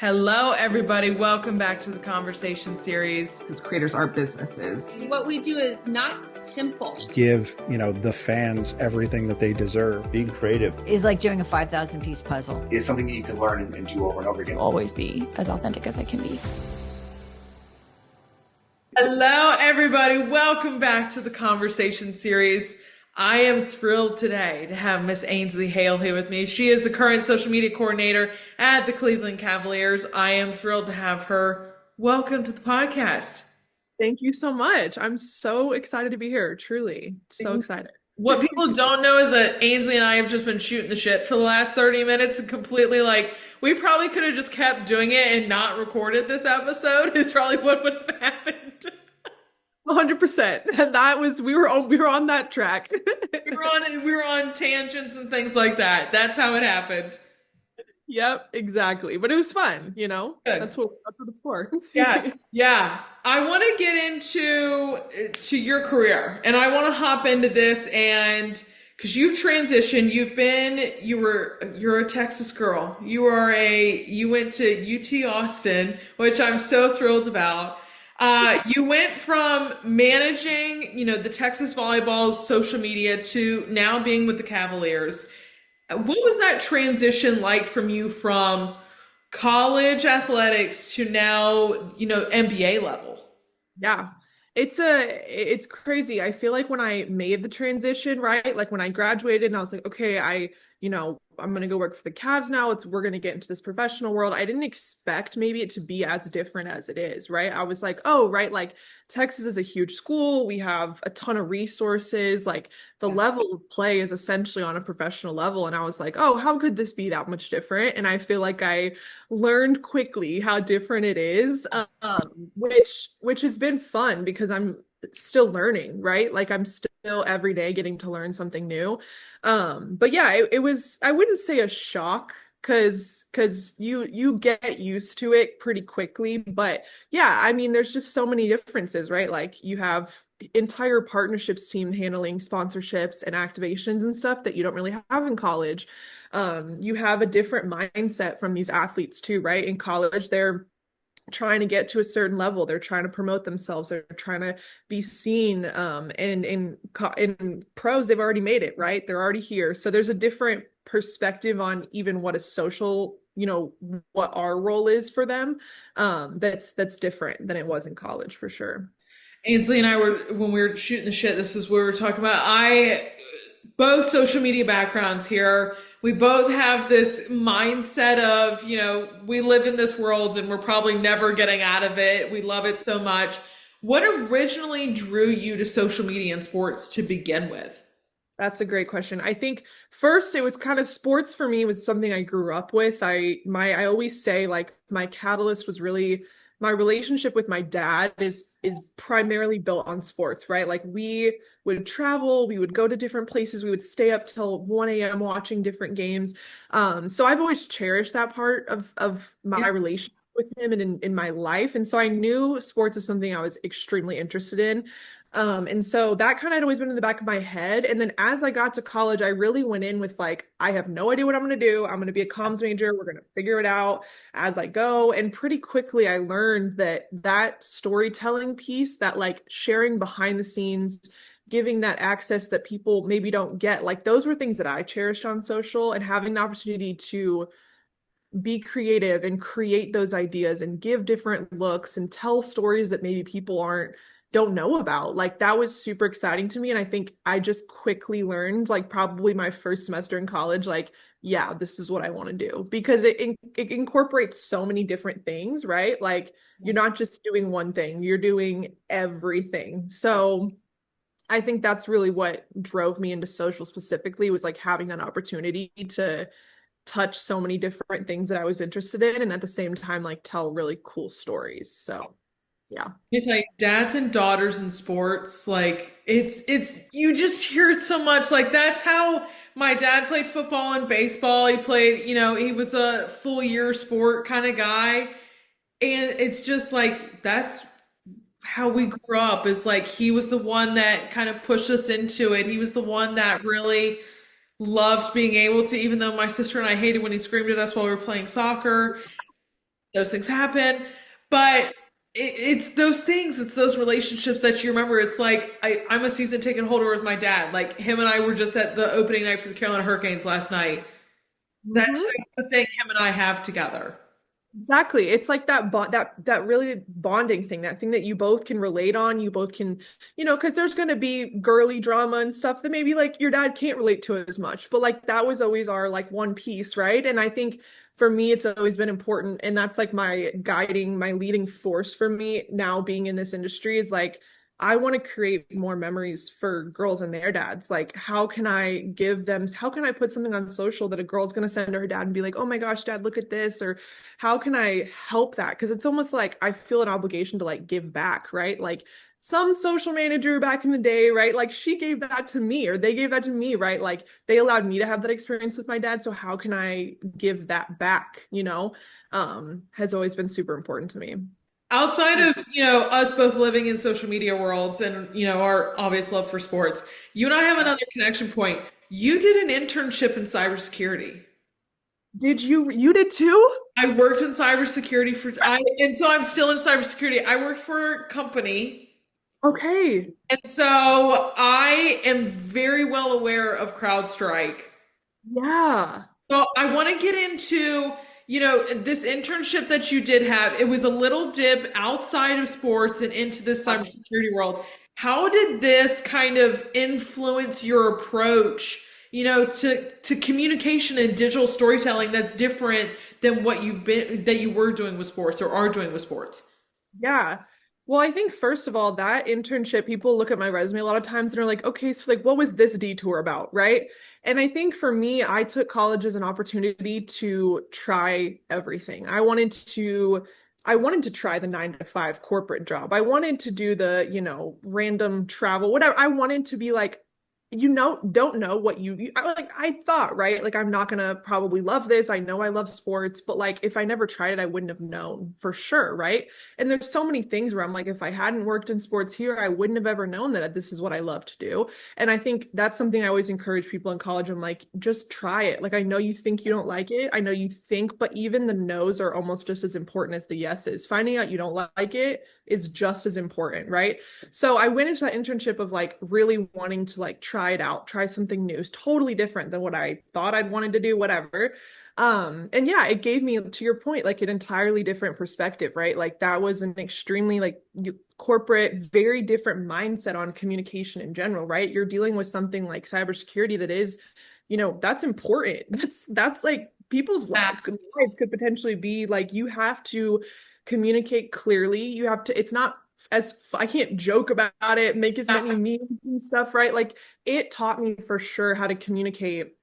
Hello, everybody. Welcome back to the conversation series. Because creators are businesses. What we do is not simple. Give, the fans everything that they deserve. Being creative is like doing a 5,000 piece puzzle. is something that you can learn and do over and over again. Always be as authentic as I can be. Hello, everybody. Welcome back to the conversation series. I am thrilled today to have Miss Ainsley Hale here with me. She is the current social media coordinator at the Cleveland Cavaliers. I am thrilled to have her. Welcome to the podcast. Thank you so much. I'm so excited to be here. Truly. So excited. What people don't know is that Ainsley and I have just been shooting the shit for the last 30 minutes and completely we probably could have just kept doing it and not recorded this episode is probably what would have happened. 100%. And we were on that track. we were on tangents and things like that. That's how it happened. Yep, exactly. But it was fun, Good. That's what it's for. Yes. Yeah. I want to get into your career and I want to hop into this and because you've transitioned, you're a Texas girl. You went to UT Austin, which I'm so thrilled about. You went from managing, the Texas volleyball's social media to now being with the Cavaliers. What was that transition like from college athletics to now, NBA level? Yeah. It's crazy. I feel like when I made the transition, right? Like when I graduated and I was like, okay, I'm going to go work for the Cavs now. We're going to get into this professional world. I didn't expect maybe it to be as different as it is, right? I was like, oh, right. Like Texas is a huge school. We have a ton of resources. Like the level of play is essentially on a professional level. And I was like, oh, how could this be that much different? And I feel like I learned quickly how different it is, which has been fun because I'm still learning, right? Like I'm still every day getting to learn something new. But yeah, it was, I wouldn't say a shock because you get used to it pretty quickly. But yeah, I mean, there's just so many differences, right? Like you have entire partnerships team handling sponsorships and activations and stuff that you don't really have in college. You have a different mindset from these athletes too, right? In college, they're trying to get to a certain level. They're trying to promote themselves. They're trying to be seen. And in pros, they've already made it, right? They're already here. So there's a different perspective on even what a social, what our role is for them. That's different than it was in college for sure. Ainsley and I when we were shooting the shit, this is what we were talking about. Both social media backgrounds here. We both have this mindset of, we live in this world and we're probably never getting out of it. We love it so much. What originally drew you to social media and sports to begin with? That's a great question. I think first it was kind of sports for me was something I grew up with. I always say like my catalyst was really my relationship with my dad is primarily built on sports, right? Like we would travel, we would go to different places, we would stay up till 1 a.m. watching different games. So I've always cherished that part of my relationship with him and in my life. And so I knew sports was something I was extremely interested in. And so that kind of had always been in the back of my head. And then as I got to college, I really went in with I have no idea what I'm going to do. I'm going to be a comms major. We're going to figure it out as I go. And pretty quickly I learned that storytelling piece, that sharing behind the scenes, giving that access that people maybe don't get, those were things that I cherished on social, and having the opportunity to be creative and create those ideas and give different looks and tell stories that maybe people don't know about. That was super exciting to me. And I think I just quickly learned, probably my first semester in college, yeah, this is what I want to do, because it incorporates so many different things, right? You're not just doing one thing, you're doing everything. So I think that's really what drove me into social specifically, was having that opportunity to touch so many different things that I was interested in, and at the same time, tell really cool stories. So yeah. It's dads and daughters in sports, it's you just hear it so much. That's how my dad played football and baseball. He played, he was a full year sport kind of guy. And it's just that's how we grew up, is he was the one that kind of pushed us into it. He was the one that really loved being able to, even though my sister and I hated when he screamed at us while we were playing soccer. those things happen. But it's those things, it's those relationships that you remember. It's like I'm a season ticket holder with my dad. Like him and I were just at the opening night for the Carolina Hurricanes last night. That's Mhm. the thing him and I have together. Exactly. It's like that that really bonding thing, that thing that you both can relate on, you both can, because there's going to be girly drama and stuff that maybe like your dad can't relate to as much, but like that was always our like one piece, right? And I think for me it's always been important, and that's like my leading force for me now being in this industry is like I want to create more memories for girls and their dads. Like, how can I put something on social that a girl's going to send to her dad and be like, oh my gosh, dad, look at this? Or how can I help that? Because it's almost like I feel an obligation to like give back, right? Like some social manager back in the day, right? Like she gave that to me or they gave that to me, right? Like they allowed me to have that experience with my dad. So how can I give that back, has always been super important to me. Outside of, us both living in social media worlds and, our obvious love for sports, you and I have another connection point. You did an internship in cybersecurity. You did too? I worked in cybersecurity and so I'm still in cybersecurity. I worked for a company, Okay. and so I am very well aware of CrowdStrike. Yeah. So I want to get into, this internship that you did have. It was a little dip outside of sports and into the cybersecurity world. How did this kind of influence your approach, to communication and digital storytelling that's different than that you were doing with sports or are doing with sports? Yeah. Well, I think first of all, that internship, people look at my resume a lot of times and are like, okay, so like what was this detour about, right? And I think for me, I took college as an opportunity to try everything. I wanted to try the 9 to 5 corporate job. I wanted to do the, random travel, whatever. I wanted to be like, don't know what I thought, right? Like, I'm not gonna probably love this. I know I love sports, but like, if I never tried it, I wouldn't have known for sure, right? And there's so many things where I'm like, if I hadn't worked in sports here, I wouldn't have ever known that this is what I love to do. And I think that's something I always encourage people in college. I'm like, just try it. Like, I know you think you don't like it. I know you think, but even the no's are almost just as important as the yeses. Finding out you don't like it is just as important, right? So I went into that internship of like really wanting to like try it out, try something new. It's totally different than what I thought I'd wanted to do, whatever. And yeah, it gave me, to your point, like an entirely different perspective, right? Like that was an extremely like corporate, very different mindset on communication in general, right? You're dealing with something like cybersecurity that is, that's important. That's like people's lives could potentially be like, you have to communicate clearly. You have to, it's not I can't joke about it, make as many memes and stuff, right? Like it taught me for sure how to communicate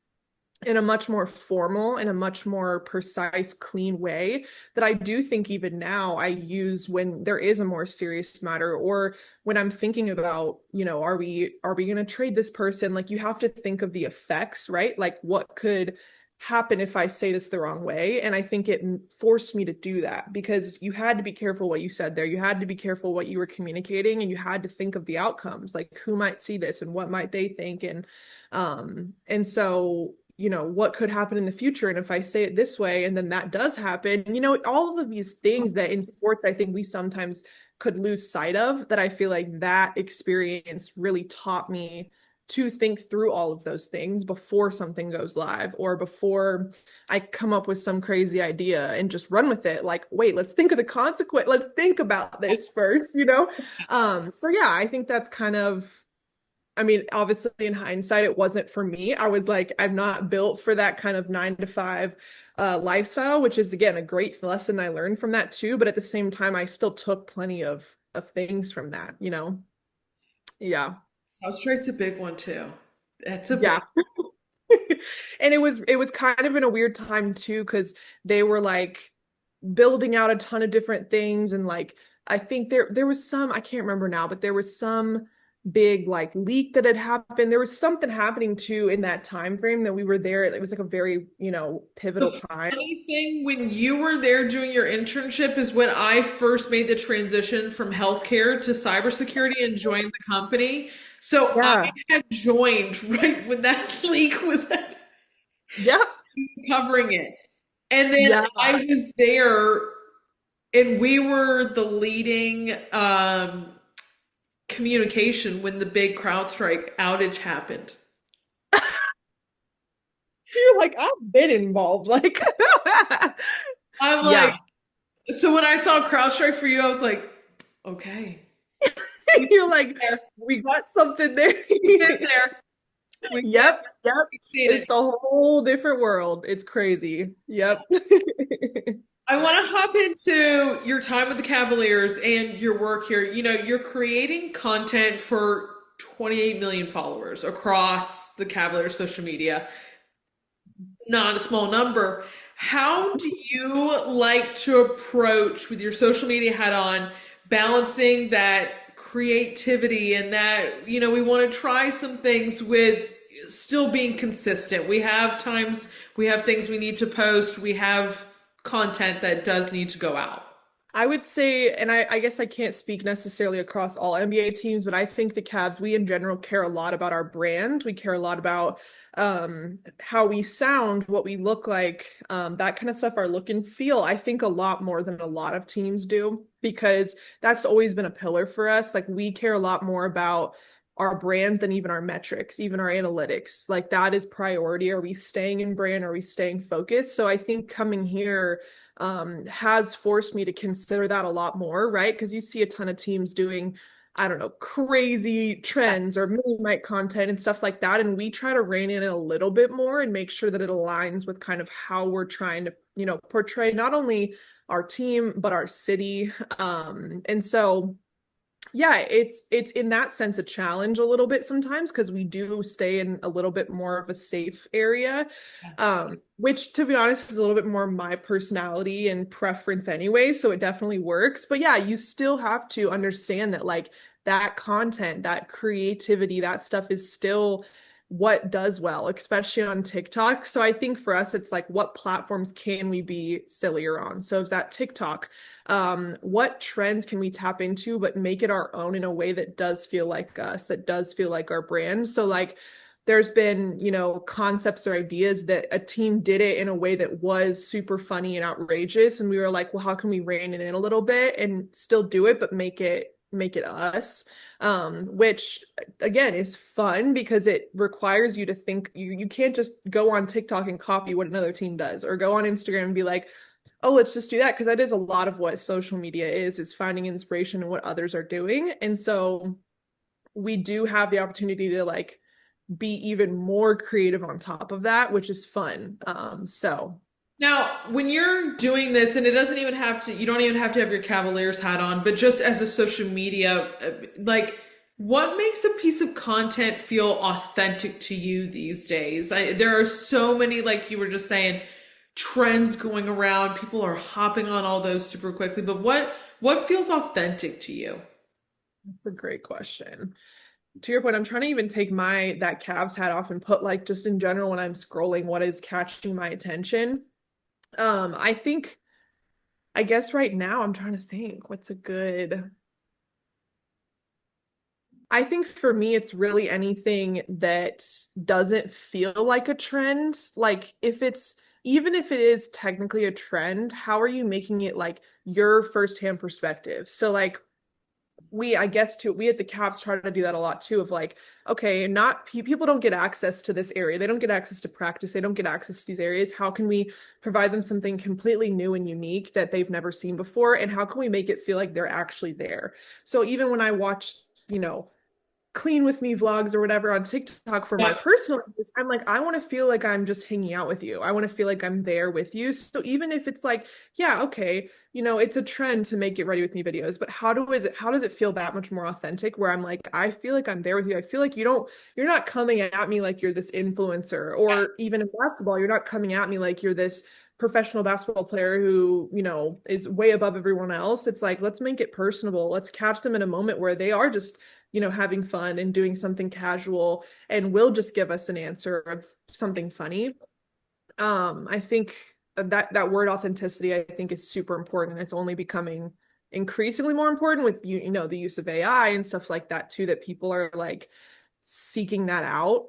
in a much more formal and a much more precise, clean way that I do think even now I use when there is a more serious matter, or when I'm thinking about, are we going to trade this person? Like you have to think of the effects, right? Like what could happen if I say this the wrong way? And I think it forced me to do that because you had to be careful what you said there. You had to be careful what you were communicating, and you had to think of the outcomes, like who might see this and what might they think. And so what could happen in the future, and if I say it this way and then that does happen, all of these things that in sports I think we sometimes could lose sight of, that I feel like that experience really taught me to think through all of those things before something goes live, or before I come up with some crazy idea and just run with it. Like, wait, let's think of the consequence. Let's think about this first. So yeah, I think that's kind of, I mean, obviously in hindsight, it wasn't for me. I was like, I'm not built for that kind of 9 to 5 lifestyle, which is again a great lesson I learned from that too. But at the same time, I still took plenty of things from that. Yeah. CrowdStrike's a big one too. That's a big. Yeah. And it was kind of in a weird time too, because they were like building out a ton of different things, and like I think there was some, I can't remember now, but there was some big like leak that had happened. There was something happening too in that time frame that we were there. It was like a very, pivotal The time. funny thing when you were there doing your internship is when I first made the transition from healthcare to cybersecurity and joined the company. So I Yeah. had joined right when that leak was Yeah. covering it. And then Yeah. I was there And we were the leading communication when the big CrowdStrike outage happened. You're like, I've been involved. Like, I'm yeah. like, so when I saw CrowdStrike for you, I was like, okay, we You're like, there, we got something there. we've been there, Yep, yep. we've seen It's it. the whole different world. It's crazy. Yep. I want to hop into your time with the Cavaliers and your work here. You know, you're creating content for 28 million followers across the Cavaliers social media. Not a small number. How do you like to approach with your social media hat on, balancing that creativity and that, you know, we want to try some things with still being consistent. We have times, we have things we need to post, we have content that does need to go out. I would say, and I guess I can't speak necessarily across all NBA teams, but I think the Cavs, we in general care a lot about our brand. We care a lot about how we sound, what we look like, that kind of stuff, our look and feel. I think a lot more than a lot of teams do, because that's always been a pillar for us. Like, we care a lot more about our brand than even our metrics, even our analytics. Like, that is priority. Are we staying in brand? Are we staying focused? So I think coming here has forced me to consider that a lot more, right? Because you see a ton of teams doing, I don't know, crazy trends or mini mic content and stuff like that. And we try to rein in it a little bit more and make sure that it aligns with kind of how we're trying to, you know, portray not only our team, but our city. And so yeah, it's in that sense a challenge a little bit sometimes, because we do stay in a little bit more of a safe area, which, to be honest, is a little bit more my personality and preference anyway, so it definitely works. But yeah, you still have to understand that, like, that content, that creativity, that stuff is still what does well, especially on TikTok. So I think for us, it's like, what platforms can we be sillier on? So is that TikTok? What trends can we tap into, but make it our own in a way that does feel like us, that does feel like our brand? So, like, there's been, you know, concepts or ideas that a team did it in a way that was super funny and outrageous. And we were like, well, how can we rein it in a little bit and still do it, but make it us, which again is fun because it requires you to think. You can't just go on TikTok and copy what another team does, or go on Instagram and be like, oh, let's just do that, because that is a lot of what social media is finding inspiration in what others are doing. And so we do have the opportunity to, like, be even more creative on top of that, which is fun. So Now, when you're doing this, and it doesn't even have to, you don't even have to have your Cavaliers hat on, but just as a social media, like, what makes a piece of content feel authentic to you these days? There are so many, like you were just saying, trends going around. People are hopping on all those super quickly, but what feels authentic to you? that's a great question. To your point, I'm trying to even take that Cavs hat off and put, like, just in general when I'm scrolling, what is catching my attention. I think, I guess right now I'm trying to think what's a good. I think for me, it's really anything that doesn't feel like a trend. Like, even if it is technically a trend, how are you making it like your firsthand perspective? So, like, I guess too, we at the Cavs try to do that a lot too, of like, okay, not people don't get access to this area. They don't get access to practice. They don't get access to these areas. How can we provide them something completely new and unique that they've never seen before? And how can we make it feel like they're actually there? So even when I watch, you know, clean with me vlogs or whatever on TikTok for my Yeah. personal use, I'm like, I want to feel like I'm just hanging out with you. I want to feel like I'm there with you. So even if it's like, yeah, okay, you know, it's a trend to make Get Ready With Me videos, but how does it feel that much more authentic, where I'm like, I feel like I'm there with you. I feel like you're not coming at me like you're this influencer, or even in basketball, you're not coming at me like you're this professional basketball player who, you know, is way above everyone else. It's like, let's make it personable. Let's catch them in a moment where they are just, you know, having fun and doing something casual, and will just give us an answer of something funny. I think that word authenticity, I think, is super important. It's only becoming increasingly more important with you know, the use of AI and stuff like that too, that people are like seeking that out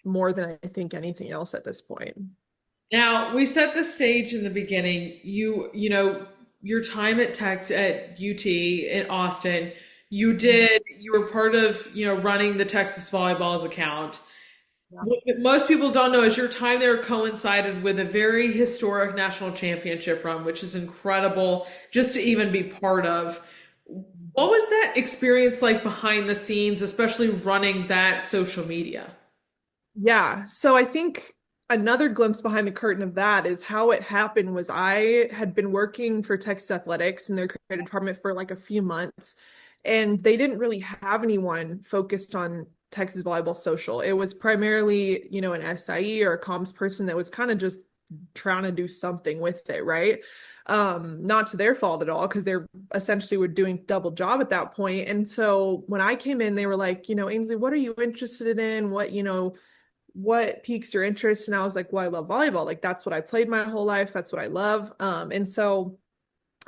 more than I think anything else at this point. Now, we set the stage in the beginning. You know, your time at Tech at UT in Austin, you were part of, running the Texas Volleyball's account. What most people don't know is your time there coincided with a very historic national championship run, which is incredible just to even be part of. What was that experience like behind the scenes, especially running that social media? Yeah. So I think another glimpse behind the curtain of that is how it happened was I had been working for Texas Athletics in their creative department for like a few months, and they didn't really have anyone focused on Texas volleyball social. It was primarily, an SIE or a comms person that was kind of just trying to do something with it, right? Not to their fault at all, because they're essentially were doing double job at that point. And so when I came in, they were like, Ainsley, what are you interested in? What piques your interest? And I was like, well, I love volleyball. Like that's what I played my whole life. That's what I love. And so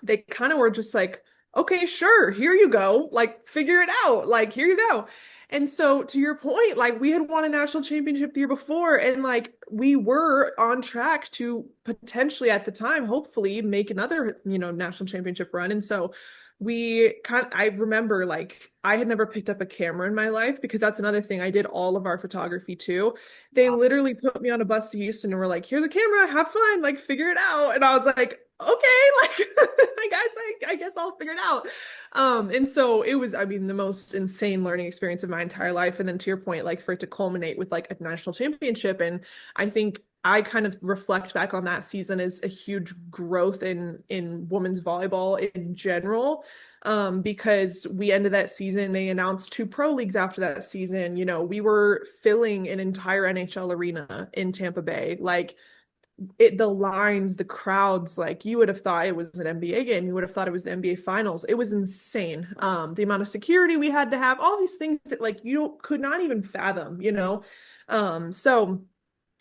they kind of were just like, okay, sure, here you go. Like, figure it out. Like, here you go. And so to your point, like we had won a national championship the year before, and like we were on track to potentially at the time, hopefully make another, national championship run. And so I remember like I had never picked up a camera in my life because that's another thing. I did all of our photography too. They literally put me on a bus to Houston and were like, here's a camera, have fun, like figure it out. And I was like, okay, like I guess I'll figure it out. And so it was, I mean, the most insane learning experience of my entire life. And then to your point, like for it to culminate with like a national championship. And I think I kind of reflect back on that season as a huge growth in women's volleyball in general. Because we ended that season, they announced two pro leagues after that season. We were filling an entire NHL arena in Tampa Bay. Like the lines, the crowds, like you would have thought it was an NBA game. You would have thought it was the NBA finals. It was insane. The amount of security we had to have, all these things that like you could not even fathom. So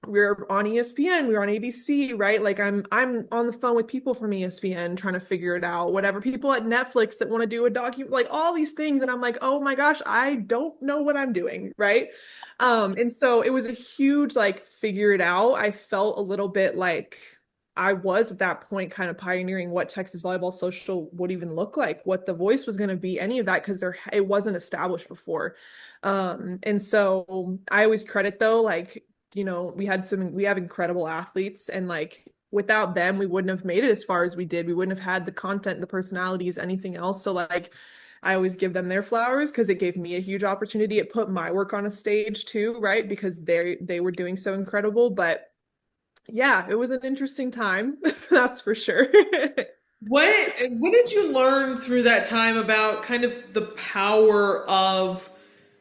we are on ESPN, we are on ABC, right? Like I'm on the phone with people from ESPN trying to figure it out, whatever, people at Netflix that want to do a document, like all these things. And I'm like, oh my gosh, I don't know what I'm doing, right? And so it was a huge like figure it out. I felt a little bit like I was at that point kind of pioneering what Texas Volleyball Social would even look like, what the voice was going to be, any of that, because it wasn't established before. And so I always credit though, like, we have incredible athletes, and like without them, we wouldn't have made it as far as we did. We wouldn't have had the content, the personalities, anything else. So like I always give them their flowers because it gave me a huge opportunity. It put my work on a stage too, right? Because they were doing so incredible. But yeah, it was an interesting time, that's for sure. What did you learn through that time about kind of the power of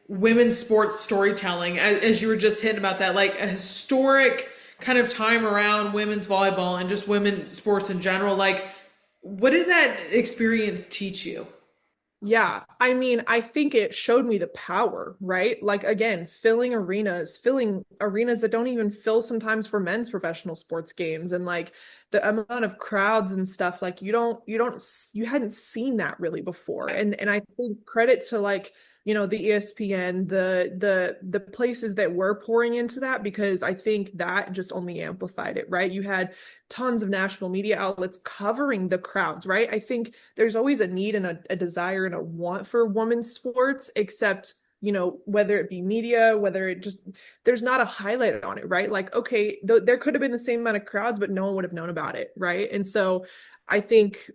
women's sports storytelling as you were just hitting about that, like a historic kind of time around women's volleyball and just women's sports in general? Like, what did that experience teach you? Yeah, I mean, I think it showed me the power, right? Like again, filling arenas that don't even fill sometimes for men's professional sports games, and like the amount of crowds and stuff, like you hadn't seen that really before. And I think credit to like, the ESPN, the places that were pouring into that, because I think that just only amplified it, right? You had tons of national media outlets covering the crowds, right? I think there's always a need and a desire and a want for women's sports, except, whether it be media, whether it just, there's not a highlight on it, right? Like, okay, there could have been the same amount of crowds, but no one would have known about it, right? And so I think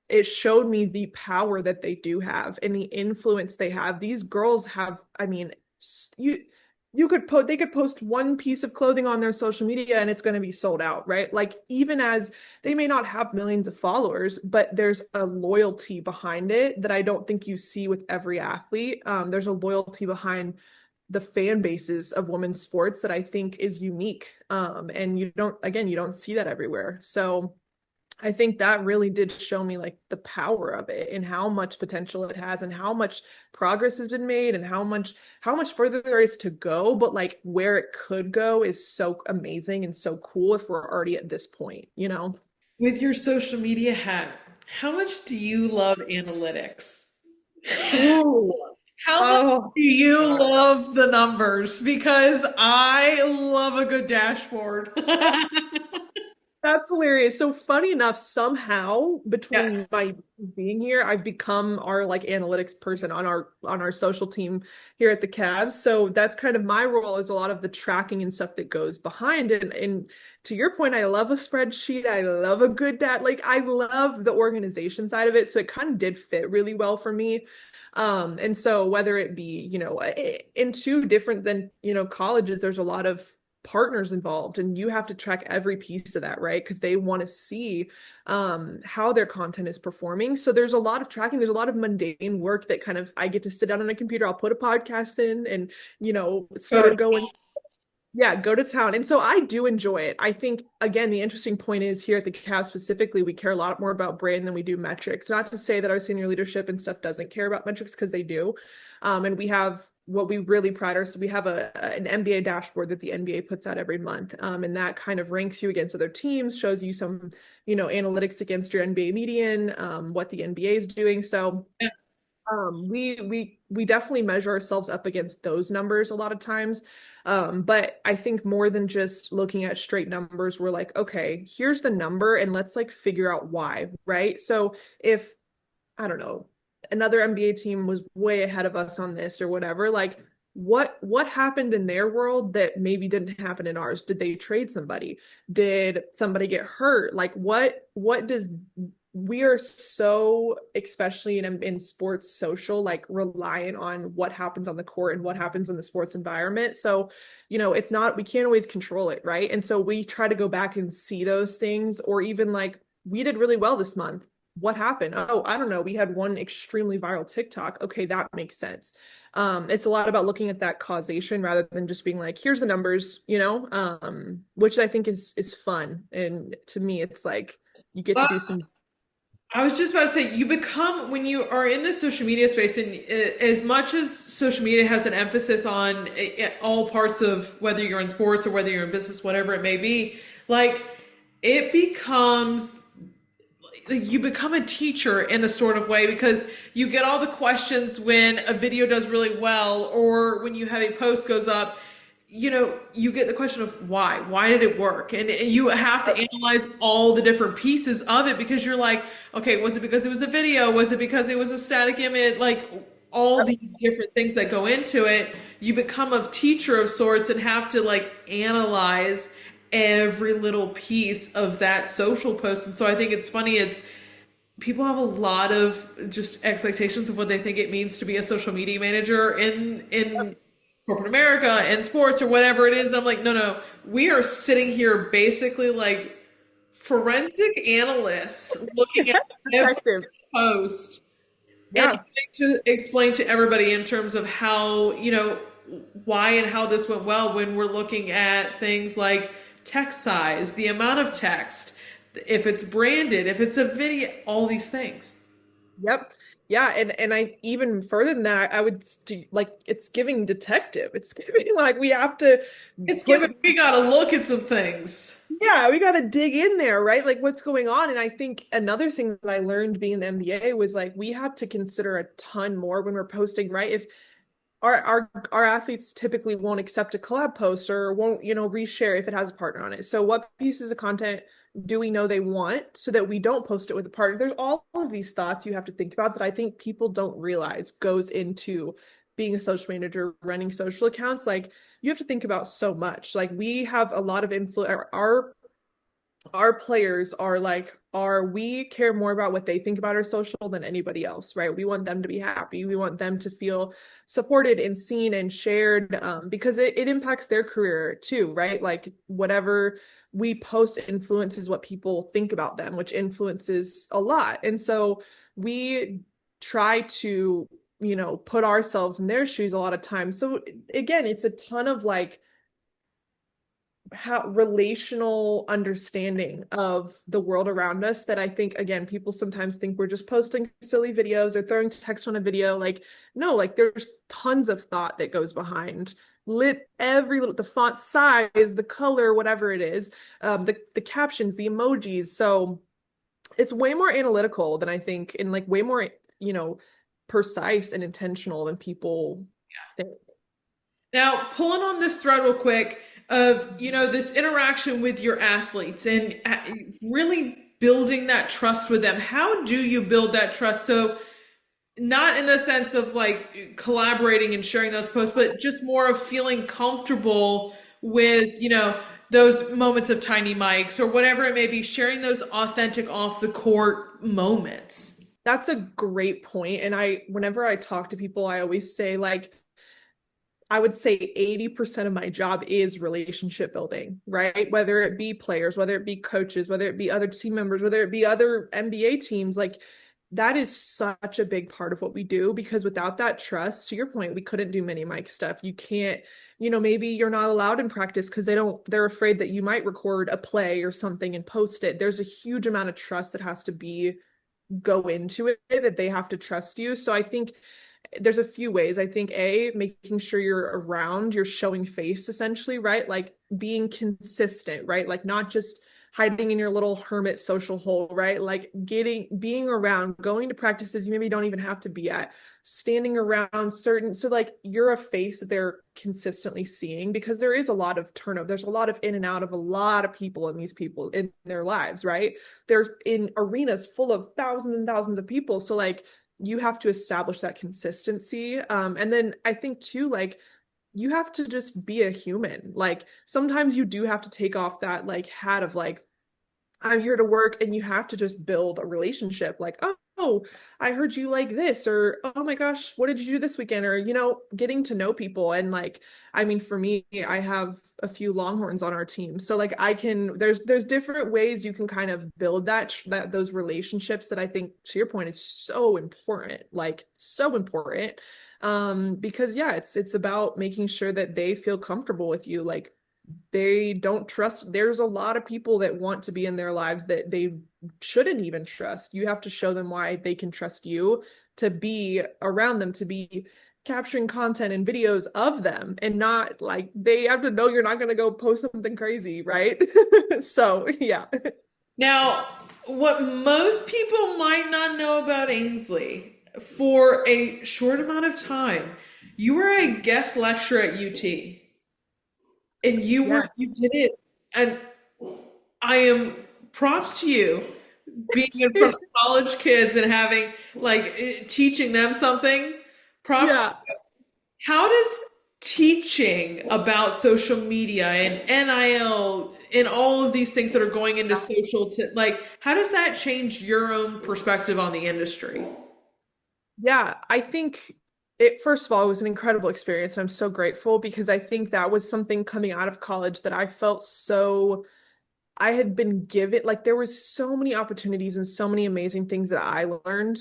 it showed me the power that they do have and the influence they have. These girls have, I mean, they could post one piece of clothing on their social media and it's going to be sold out, right? Like even as they may not have millions of followers, but there's a loyalty behind it that I don't think you see with every athlete. There's a loyalty behind the fan bases of women's sports that I think is unique. And you don't see that everywhere. So I think that really did show me like the power of it and how much potential it has and how much progress has been made and how much further there is to go, but like where it could go is so amazing and so cool if we're already at this point. With your social media hat, how much do you love analytics? Ooh. How much Oh, do you love the numbers? Because I love a good dashboard. That's hilarious. So funny enough, somehow between Yes. my being here, I've become our like analytics person on our social team here at the Cavs. So that's kind of my role, is a lot of the tracking and stuff that goes behind it. And to your point, I love a spreadsheet. I love a good data. Like I love the organization side of it. So it kind of did fit really well for me. And so whether it be, in two different than, colleges, there's a lot of partners involved, and you have to track every piece of that, right? Because they want to see how their content is performing. So there's a lot of tracking. There's a lot of mundane work that kind of I get to sit down on a computer. I'll put a podcast in and start going. Yeah, go to town. And so I do enjoy it. I think, again, the interesting point is here at the Cavs specifically, we care a lot more about brand than we do metrics. Not to say that our senior leadership and stuff doesn't care about metrics, because they do. And we have what we really pride ourselves. So we have an NBA dashboard that the NBA puts out every month. And that kind of ranks you against other teams, shows you some, analytics against your NBA median, what the NBA is doing. So we definitely measure ourselves up against those numbers a lot of times. But I think more than just looking at straight numbers, we're like, okay, here's the number and let's like figure out why, right? So if, I don't know, another NBA team was way ahead of us on this or whatever, like what happened in their world that maybe didn't happen in ours? Did they trade somebody? Did somebody get hurt? Like what does we are so, especially in sports social, like reliant on what happens on the court and what happens in the sports environment. So, it's not, we can't always control it, right? And so we try to go back and see those things, or even like, we did really well this month. What happened? Oh, I don't know. We had one extremely viral TikTok. Okay, that makes sense. It's a lot about looking at that causation rather than just being like, here's the numbers, which I think is fun. And to me, it's like you get to do some. I was just about to say, you become, when you are in the social media space, and as much as social media has an emphasis on all parts of whether you're in sports or whether you're in business, whatever it may be, like it becomes, you become a teacher in a sort of way, because you get all the questions when a video does really well, or when you have a post goes up, you get the question of why did it work? And you have to analyze all the different pieces of it, because you're like, okay, was it because it was a video? Was it because it was a static image? Like all these different things that go into it. You become a teacher of sorts and have to like analyze every little piece of that social post. And so I think it's funny, it's people have a lot of just expectations of what they think it means to be a social media manager in corporate America and sports or whatever it is. I'm like, no, we are sitting here basically like forensic analysts looking at every Effective. post and Yeah. having to explain to everybody in terms of how, why and how this went well, when we're looking at things like text size, the amount of text, if it's branded, if it's a video, all these things. Yep. Yeah, and I even further than that, I would like it's giving detective. It's giving like we have to It's given, put we gotta look at some things. yeah, we got to dig in there, right? Like what's going on. And I think another thing that I learned being in the NBA was like we have to consider a ton more when we're posting, right? If our athletes typically won't accept a collab post or won't, reshare if it has a partner on it. So what pieces of content do we know they want so that we don't post it with a partner? There's all of these thoughts you have to think about that I think people don't realize goes into being a social manager, running social accounts. Like you have to think about so much. Like we have a lot of influence. Our players are like, we care more about what they think about our social than anybody else, right? We want them to be happy. We want them to feel supported and seen and shared, because it impacts their career too, right? Like whatever we post influences what people think about them, which influences a lot. And so we try to, put ourselves in their shoes a lot of times. So again, it's a ton of like how relational understanding of the world around us that I think, again, people sometimes think we're just posting silly videos or throwing text on a video. Like, no, like there's tons of thought that goes behind every little, the font size, the color, whatever it is, the captions, the emojis. So it's way more analytical than I think, and like way more, precise and intentional than people think. Now, pulling on this thread real quick, of, this interaction with your athletes and really building that trust with them. How do you build that trust? So not in the sense of like collaborating and sharing those posts, but just more of feeling comfortable with, those moments of tiny mics or whatever it may be, sharing those authentic off the court moments. That's a great point. And whenever I talk to people, I always say, like, I would say 80% of my job is relationship building, right? Whether it be players, whether it be coaches, whether it be other team members, whether it be other NBA teams, like that is such a big part of what we do, because without that trust, to your point, we couldn't do mini mic stuff. You can't, maybe you're not allowed in practice because they're afraid that you might record a play or something and post it. There's a huge amount of trust that has to go into it, that they have to trust you. So I think there's a few ways. I think making sure you're around, you're showing face essentially, right? Like being consistent, right? Like not just hiding in your little hermit social hole, right? Like being around, going to practices you maybe don't even have to be at, standing around so like you're a face that they're consistently seeing, because there is a lot of turnover. There's a lot of in and out of a lot of people in their lives, right? There's in arenas full of thousands and thousands of people. So like you have to establish that consistency. And then I think too, like you have to just be a human. Like sometimes you do have to take off that like hat of like, I'm here to work, and you have to just build a relationship. Like, oh, I heard you like this, or oh my gosh, what did you do this weekend? Or, getting to know people. And like, I mean, for me, I have a few Longhorns on our team. So like there's different ways you can kind of build those relationships that I think, to your point, is so important, like so important. Because yeah, it's about making sure that they feel comfortable with you. Like they don't trust. There's a lot of people that want to be in their lives that they shouldn't even trust. You have to show them why they can trust you to be around them, to be capturing content and videos of them, and not like they have to know you're not going to go post something crazy, right? So yeah. Now, what most people might not know about Ainsley, for a short amount of time, you were a guest lecturer at UT. And Yeah. you did it. And I am props to you being in front of college kids and having like teaching them something. Props. Yeah. How does teaching about social media and NIL and all of these things that are going into social like how does that change your own perspective on the industry? Yeah, I think it, first of all, it was an incredible experience. And I'm so grateful, because I think that was something coming out of college that I felt I had been given, like there was so many opportunities and so many amazing things that I learned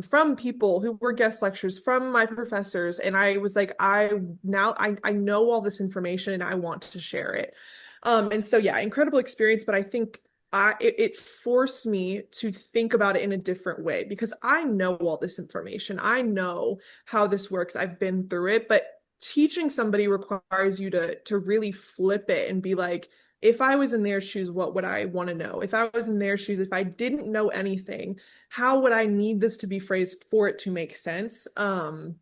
from people who were guest lecturers, from my professors. And I was like, I know all this information and I want to share it. And so yeah, incredible experience. But I think it forced me to think about it in a different way, because I know all this information. I know how this works. I've been through it. But teaching somebody requires you to really flip it and be like, if I was in their shoes, what would I want to know? If I was in their shoes, if I didn't know anything, how would I need this to be phrased for it to make sense? And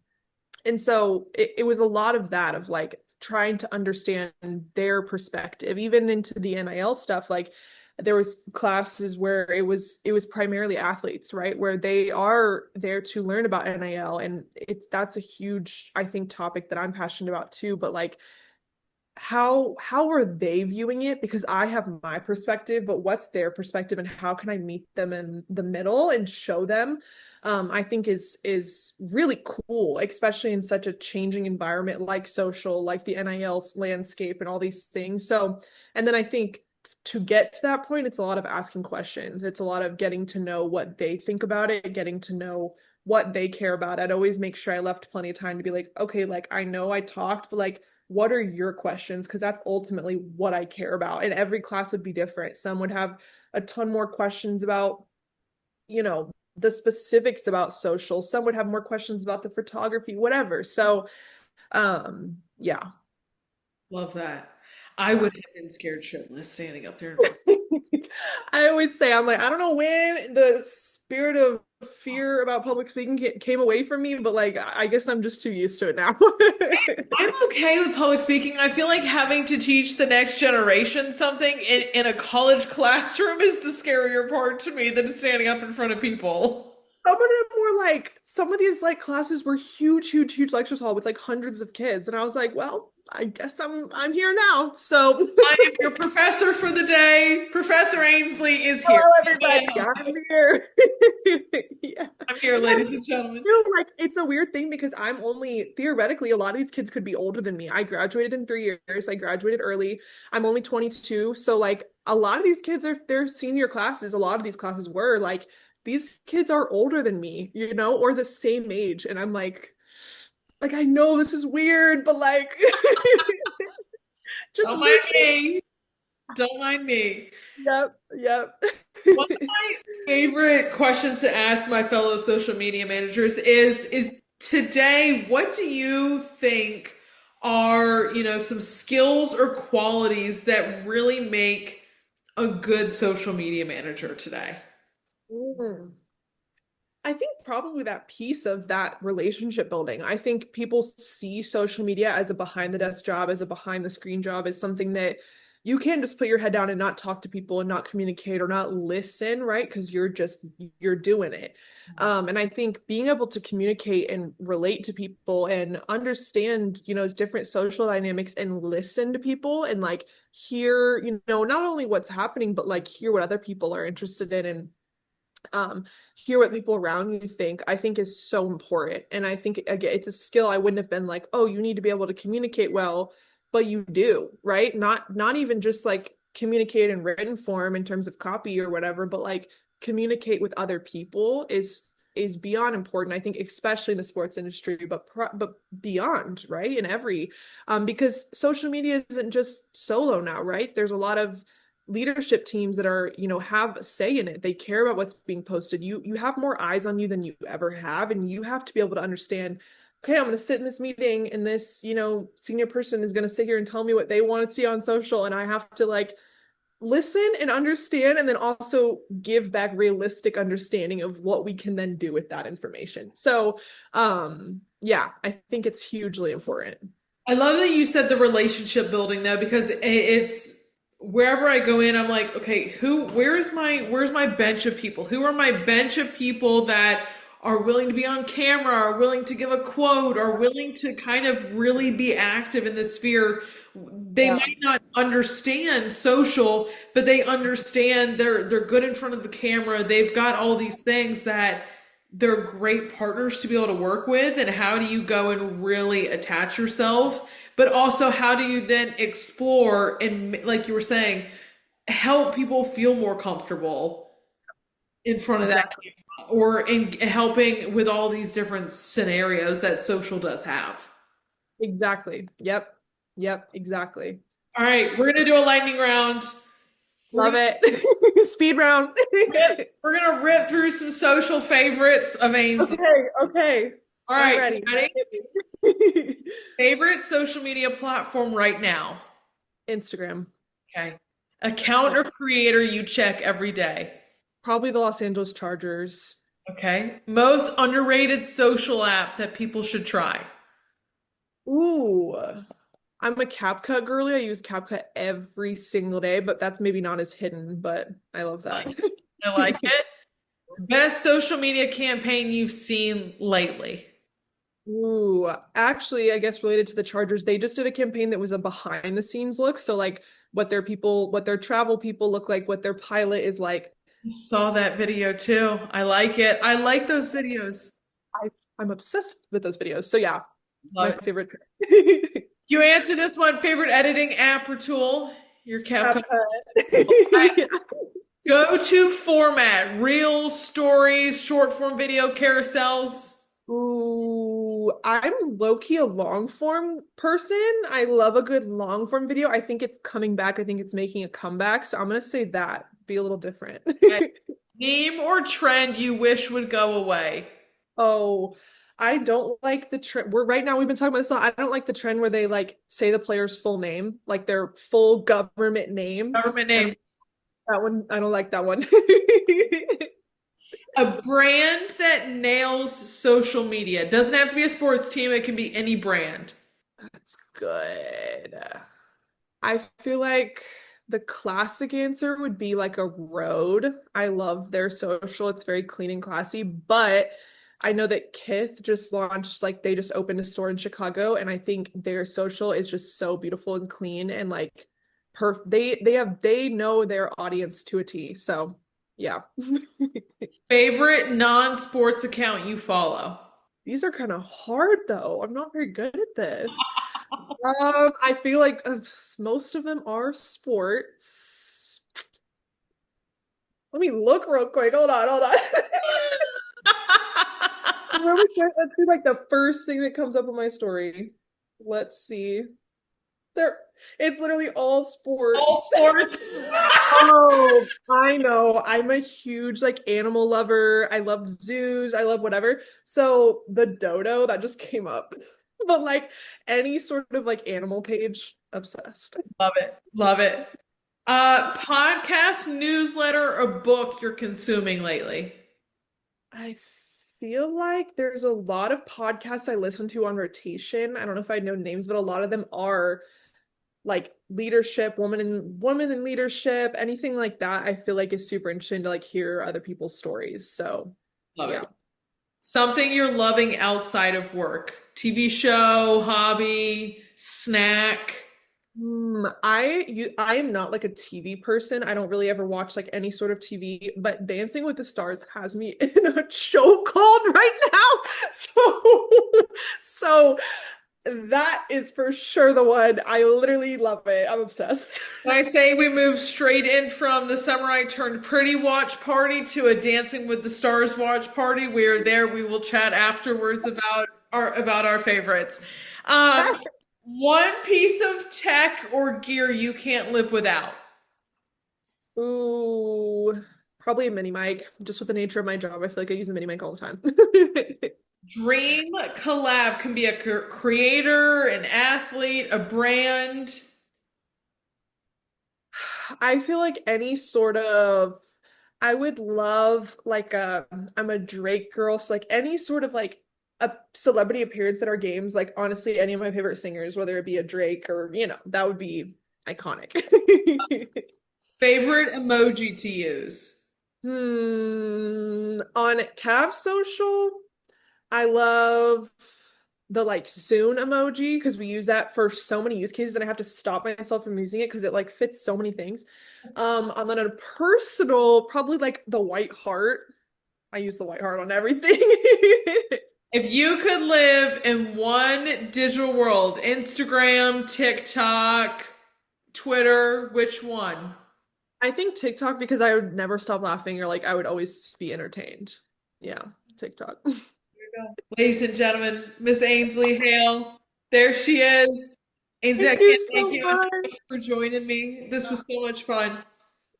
so it was a lot of that, of like trying to understand their perspective, even into the NIL stuff. Like there was classes where it was primarily athletes, right? Where they are there to learn about NIL. And that's a huge, I think, topic that I'm passionate about too. But like, how are they viewing it? Because I have my perspective, but what's their perspective, and how can I meet them in the middle and show them? I think is really cool, especially in such a changing environment like social, like the NIL landscape and all these things. So, and then I think to get to that point, it's a lot of asking questions. It's a lot of getting to know what they think about it, getting to know what they care about. I'd always make sure I left plenty of time to be like, okay, like I know I talked, but like, what are your questions? Because that's ultimately what I care about. And every class would be different. Some would have a ton more questions about, the specifics about social. Some would have more questions about the photography, whatever. So, yeah. Love that. I would have been scared shitless standing up there. I always say, I'm like, I don't know when the spirit of fear about public speaking came away from me, but like I guess I'm just too used to it now. I'm okay with public speaking. I feel like having to teach the next generation something in a college classroom is the scarier part to me than standing up in front of people. Some of them were like, some of these like classes were huge, huge, huge lectures hall with like hundreds of kids. And I was like, well, I guess I'm here now. So I am your professor for the day. Professor Ainsley is here. hello everybody. I'm here. Yeah. I'm here, ladies and gentlemen. You know, like it's a weird thing because I'm only theoretically a lot of these kids could be older than me. I graduated in 3 years. I graduated early. I'm only 22. So like a lot of these kids are their senior classes. A lot of these classes were like these kids are older than me, you know, or the same age. And I'm like I know this is weird, but like just Don't mind me. Don't mind me. Yep. One of my favorite questions to ask my fellow social media managers is today, what do you think are, some skills or qualities that really make a good social media manager today? Mm. I think probably that piece of that relationship building. I think people see social media as a behind the desk job, as a behind the screen job, as something that you can't just put your head down and not talk to people and not communicate or not listen, right? Because you're doing it. And I think being able to communicate and relate to people and understand, different social dynamics and listen to people and like hear, not only what's happening, but like hear what other people are interested in and hear what people around you think, I think is so important. And I think again, it's a skill. I wouldn't have been like, oh, you need to be able to communicate well, but you do, right? Not even just like communicate in written form in terms of copy or whatever, but like communicate with other people is beyond important. I think especially in the sports industry, but beyond, right? In every because social media isn't just solo now, right? There's a lot of leadership teams that are, have a say in it. They care about what's being posted. You have more eyes on you than you ever have, and you have to be able to understand, okay, I'm going to sit in this meeting and this, senior person is going to sit here and tell me what they want to see on social, and I have to like listen and understand and then also give back realistic understanding of what we can then do with that information. So, yeah, I think it's hugely important. I love that you said the relationship building though, because it's wherever I go in, I'm like, okay, where's my bench of people? Who are my bench of people that are willing to be on camera, are willing to give a quote, are willing to kind of really be active in this sphere? They might not understand social, but they understand they're good in front of the camera. They've got all these things that they're great partners to be able to work with. And how do you go and really attach yourself? But also, how do you then explore and, like you were saying, help people feel more comfortable in front of that camera, or in helping with all these different scenarios that social does have? Exactly. Yep, exactly. All right, we're gonna do a lightning round. Love it. Speed round. We're gonna rip through some social favorites of Ainsley. Okay. All right, ready. Favorite social media platform right now? Instagram. Okay. Account or creator you check every day? Probably the Los Angeles Chargers. Okay. Most underrated social app that people should try? Ooh, I'm a CapCut girly. I use CapCut every single day, but that's maybe not as hidden, but I love that. I like it. Best social media campaign you've seen lately? Ooh, actually, I guess related to the Chargers, they just did a campaign that was a behind the scenes look. So like what their travel people look like, what their pilot is like. I saw that video too. I like it. I like those videos. I'm obsessed with those videos. So yeah, Love my it. favorite. You answer this one. Favorite editing app or tool? Your CapCut. Go-to format: reels, stories, short form video, carousels. Ooh, I'm low-key a long form person. I love a good long form video. I think it's coming back. I think it's making a comeback. So I'm gonna say that. Be a little different. Meme or trend you wish would go away? Oh, I don't like the trend. We've been talking about this a lot. I don't like the trend where they like say the player's full name, like their full government name. Government name. That one, I don't like that one. A brand that nails social media. It doesn't have to be a sports team, it can be any brand. That's good. I feel like the classic answer would be like a road. I love their social. It's very clean and classy, but I know that Kith just launched, like they just opened a store in Chicago, and I think their social is just so beautiful and clean and like they know their audience to a T. So, yeah. Favorite non-sports account you follow? These are kind of hard though. I'm not very good at this. I feel like most of them are sports. Let me look real quick. Hold on, hold on. Really quick. Let's see, like the first thing that comes up on my story. Let's see. There, it's literally all sports. All sports. Oh, I know. I'm a huge like animal lover. I love zoos. I love whatever. So the dodo that just came up. But like any sort of like animal page, obsessed. Love it. Love it. Podcast, newsletter, or book you're consuming lately? I feel like there's a lot of podcasts I listen to on rotation. I don't know if I know names, but a lot of them are like leadership, woman in leadership, anything like that. I feel like is super interesting to like hear other people's stories. So, Love yeah. it. Something you're loving outside of work. TV show, hobby, snack. I am not like a TV person. I don't really ever watch like any sort of TV, but Dancing with the Stars has me in a chokehold right now. So that is for sure the one. I literally love it. I'm obsessed. Can I say we move straight in from the Samurai Turned Pretty watch party to a Dancing with the Stars watch party? We're there. We will chat afterwards about our favorites. Um, One piece of tech or gear you can't live without. Ooh, probably a mini mic. Just with the nature of my job, I feel like I use a mini mic all the time. Dream collab can be a creator, an athlete, a brand. I feel like any sort of I would love like I'm a Drake girl, so like any sort of like a celebrity appearance at our games, like honestly, any of my favorite singers, whether it be a Drake or that would be iconic. Favorite emoji to use. On Cav Social, I love the like soon emoji because we use that for so many use cases and I have to stop myself from using it because it like fits so many things. And then on a personal, probably like the white heart. I use the white heart on everything. If you could live in one digital world, Instagram, TikTok, Twitter, which one? I think TikTok because I would never stop laughing or like I would always be entertained. Yeah, TikTok. Ladies and gentlemen, Miss Ainsley Hale. There she is. Ainsley, I Thank you can't so thank you much. enough for joining me. This was so much fun.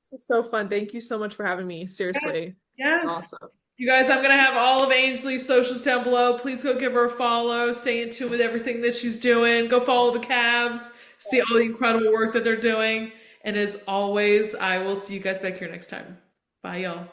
This was so fun. Thank you so much for having me. Seriously. Yes. Awesome. You guys, I'm going to have all of Ainsley's socials down below. Please go give her a follow. Stay in tune with everything that she's doing. Go follow the Cavs. See all the incredible work that they're doing. And as always, I will see you guys back here next time. Bye, y'all.